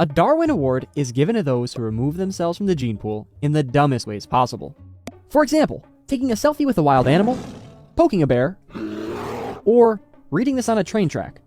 A Darwin Award is given to those who remove themselves from the gene pool in the dumbest ways possible. For example, taking a selfie with a wild animal, poking a bear, or reading this on a train track.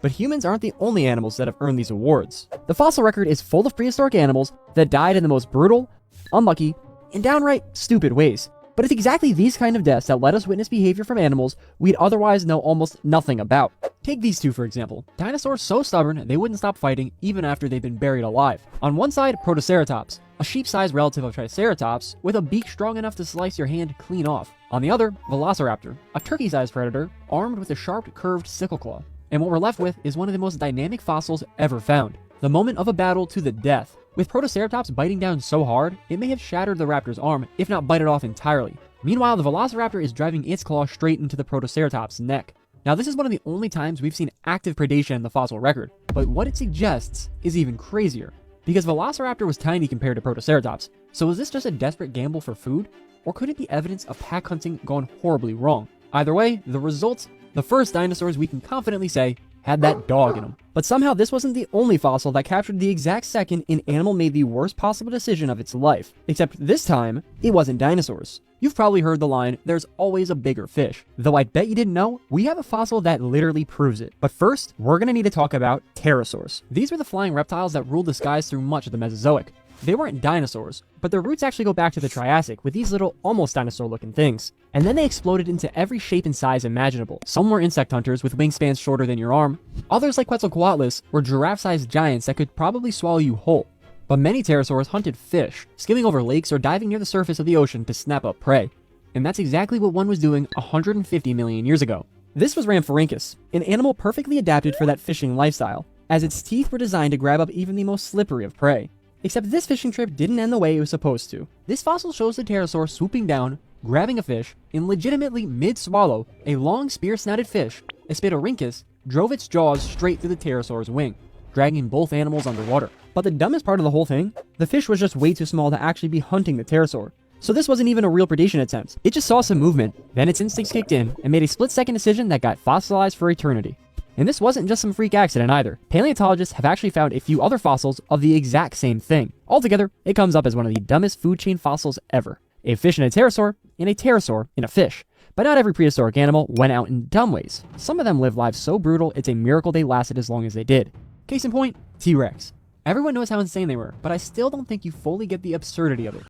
But humans aren't the only animals that have earned these awards. The fossil record is full of prehistoric animals that died in the most brutal, unlucky, and downright stupid ways. But it's exactly these kind of deaths that let us witness behavior from animals we'd otherwise know almost nothing about. Take these two for example. Dinosaurs so stubborn they wouldn't stop fighting even after they've been buried alive. On one side, Protoceratops, a sheep-sized relative of Triceratops with a beak strong enough to slice your hand clean off. On the other, Velociraptor, a turkey-sized predator armed with a sharp curved sickle claw. And what we're left with is one of the most dynamic fossils ever found. The moment of a battle to the death. With Protoceratops biting down so hard, it may have shattered the raptor's arm, if not bite it off entirely. Meanwhile, the Velociraptor is driving its claw straight into the Protoceratops' neck. Now this is one of the only times we've seen active predation in the fossil record, but what it suggests is even crazier. Because Velociraptor was tiny compared to Protoceratops, so was this just a desperate gamble for food? Or could it be evidence of pack hunting gone horribly wrong? Either way, the results, the first dinosaurs we can confidently say had that dog in them. But somehow this wasn't the only fossil that captured the exact second an animal made the worst possible decision of its life. Except this time, it wasn't dinosaurs. You've probably heard the line, there's always a bigger fish. Though I bet you didn't know, we have a fossil that literally proves it. But first, we're gonna need to talk about pterosaurs. These were the flying reptiles that ruled the skies through much of the Mesozoic. They weren't dinosaurs, but their roots actually go back to the Triassic with these little almost dinosaur looking things. And then they exploded into every shape and size imaginable. Some were insect hunters with wingspans shorter than your arm. Others like Quetzalcoatlus were giraffe-sized giants that could probably swallow you whole. But many pterosaurs hunted fish, skimming over lakes or diving near the surface of the ocean to snap up prey. And that's exactly what one was doing 150 million years ago. This was Rhamphorhynchus, an animal perfectly adapted for that fishing lifestyle, as its teeth were designed to grab up even the most slippery of prey. Except this fishing trip didn't end the way it was supposed to. This fossil shows the pterosaur swooping down, grabbing a fish, and legitimately mid-swallow, a long spear-snouted fish, Aspidorhynchus, drove its jaws straight through the pterosaur's wing, dragging both animals underwater. But the dumbest part of the whole thing, the fish was just way too small to actually be hunting the pterosaur. So this wasn't even a real predation attempt. It just saw some movement, then its instincts kicked in, and made a split-second decision that got fossilized for eternity. And this wasn't just some freak accident either. Paleontologists have actually found a few other fossils of the exact same thing. Altogether, it comes up as one of the dumbest food chain fossils ever. A fish in a pterosaur in a fish. But not every prehistoric animal went out in dumb ways. Some of them lived lives so brutal it's a miracle they lasted as long as they did. Case in point, T-Rex. Everyone knows how insane they were, but I still don't think you fully get the absurdity of it.